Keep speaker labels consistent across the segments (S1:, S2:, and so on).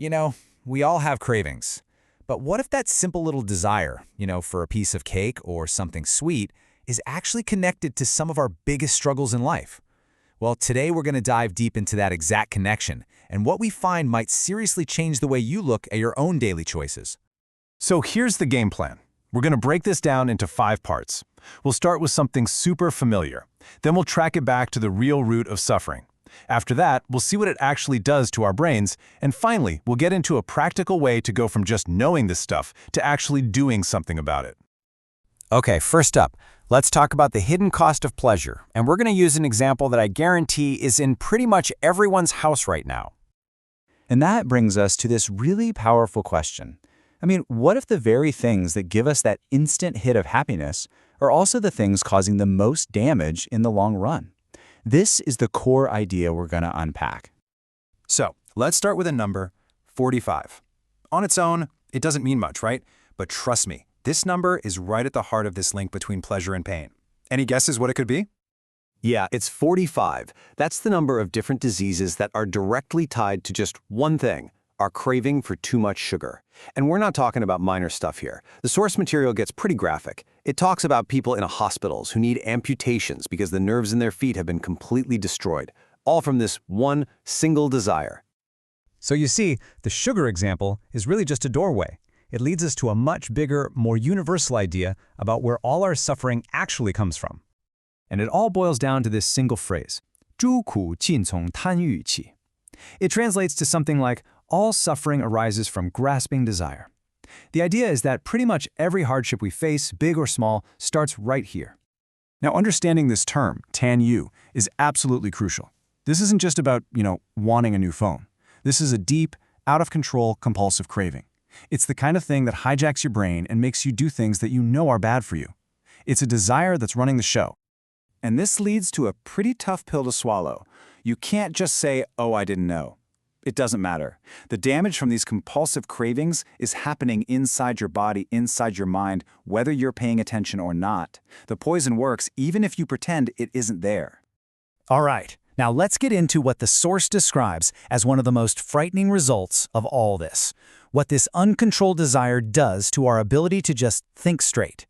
S1: You know, we all have cravings. But what if that simple little desire, for a piece of cake or something sweet, is actually connected to some of our biggest struggles in life? Well, today we're going to dive deep into that exact connection, and what we find might seriously change the way you look at your own daily choices.
S2: So here's the game plan. We're going to break this down into 5 parts. We'll start with something super familiar. Then we'll track it back to the real root of suffering. After that, we'll see what it actually does to our brains, and finally, we'll get into a practical way to go from just knowing this stuff to actually doing something about it.
S3: Okay, first up, let's talk about the hidden cost of pleasure, and we're going to use an example that I guarantee is in pretty much everyone's house right now.
S1: And that brings us to this really powerful question. What if the very things that give us that instant hit of happiness are also the things causing the most damage in the long run? This is the core idea we're going to unpack.
S2: So, let's start with a number, 45. On its own, it doesn't mean much, right? But trust me, this number is right at the heart of this link between pleasure and pain. Any guesses what it could be?
S4: Yeah, it's 45. That's the number of different diseases that are directly tied to just one thing, our craving for too much sugar. And we're not talking about minor stuff here. The source material gets pretty graphic. It talks about people in hospitals who need amputations because the nerves in their feet have been completely destroyed, all from this one single desire.
S5: So you see, the sugar example is really just a doorway. It leads us to a much bigger, more universal idea about where all our suffering actually comes from. And it all boils down to this single phrase, 诸苦尽从贪欲起. It translates to something like, all suffering arises from grasping desire. The idea is that pretty much every hardship we face, big or small, starts right here.
S2: Now, understanding this term, tan-yu, is absolutely crucial. This isn't just about, wanting a new phone. This is a deep, out-of-control, compulsive craving. It's the kind of thing that hijacks your brain and makes you do things that you know are bad for you. It's a desire that's running the show.
S1: And this leads to a pretty tough pill to swallow. You can't just say, oh, I didn't know. It doesn't matter. The damage from these compulsive cravings is happening inside your body, inside your mind, whether you're paying attention or not. The poison works even if you pretend it isn't there.
S5: All right, now let's get into what the source describes as one of the most frightening results of all this. What this uncontrolled desire does to our ability to just think straight.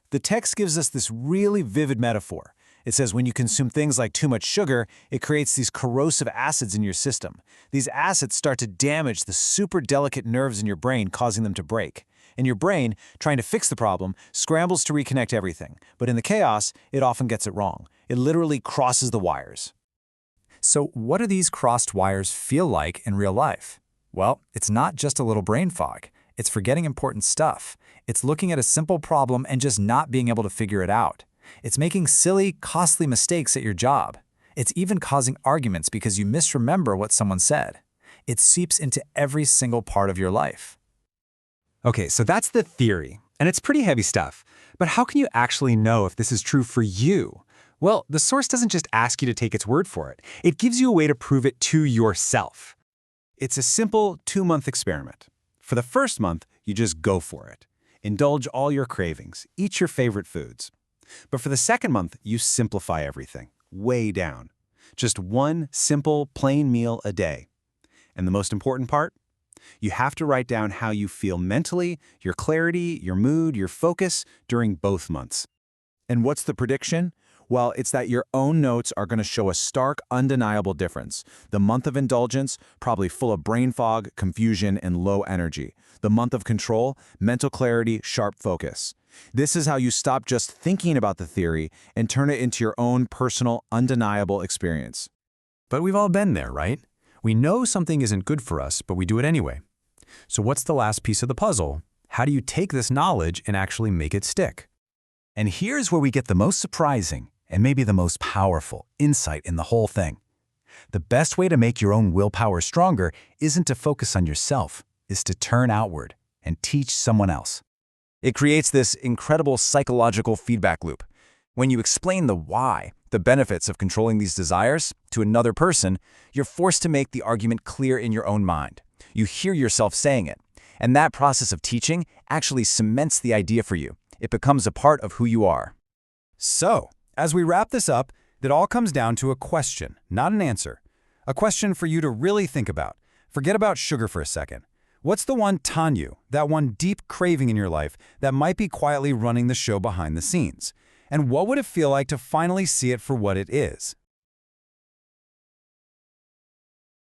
S1: The text gives us this really vivid metaphor. It says when you consume things like too much sugar, it creates these corrosive acids in your system. These acids start to damage the super delicate nerves in your brain, causing them to break. And your brain, trying to fix the problem, scrambles to reconnect everything. But in the chaos, it often gets it wrong. It literally crosses the wires.
S5: So what do these crossed wires feel like in real life? Well, it's not just a little brain fog. It's forgetting important stuff. It's looking at a simple problem and just not being able to figure it out. It's making silly, costly mistakes at your job. It's even causing arguments because you misremember what someone said. It seeps into every single part of your life.
S3: Okay, so that's the theory, and it's pretty heavy stuff. But how can you actually know if this is true for you? Well, the source doesn't just ask you to take its word for it. It gives you a way to prove it to yourself.
S1: It's a simple 2-month experiment. For the first month, you just go for it. Indulge all your cravings, eat your favorite foods. But for the second month, you simplify everything, way down. Just one simple, plain meal a day. And the most important part? You have to write down how you feel mentally, your clarity, your mood, your focus during both months. And what's the prediction? Well, it's that your own notes are going to show a stark, undeniable difference. The month of indulgence, probably full of brain fog, confusion, and low energy. The month of control, mental clarity, sharp focus. This is how you stop just thinking about the theory and turn it into your own personal, undeniable experience.
S5: But we've all been there, right? We know something isn't good for us, but we do it anyway. So what's the last piece of the puzzle? How do you take this knowledge and actually make it stick?
S1: And here's where we get the most surprising and maybe the most powerful insight in the whole thing. The best way to make your own willpower stronger isn't to focus on yourself, is to turn outward and teach someone else. It creates this incredible psychological feedback loop. When you explain the why, the benefits of controlling these desires, to another person, you're forced to make the argument clear in your own mind. You hear yourself saying it, and that process of teaching actually cements the idea for you. It becomes a part of who you are.
S5: So, as we wrap this up, it all comes down to a question, not an answer. A question for you to really think about.
S2: Forget about sugar for a second. What's the one tanyu, that one deep craving in your life that might be quietly running the show behind the scenes? And what would it feel like to finally see it for what it is?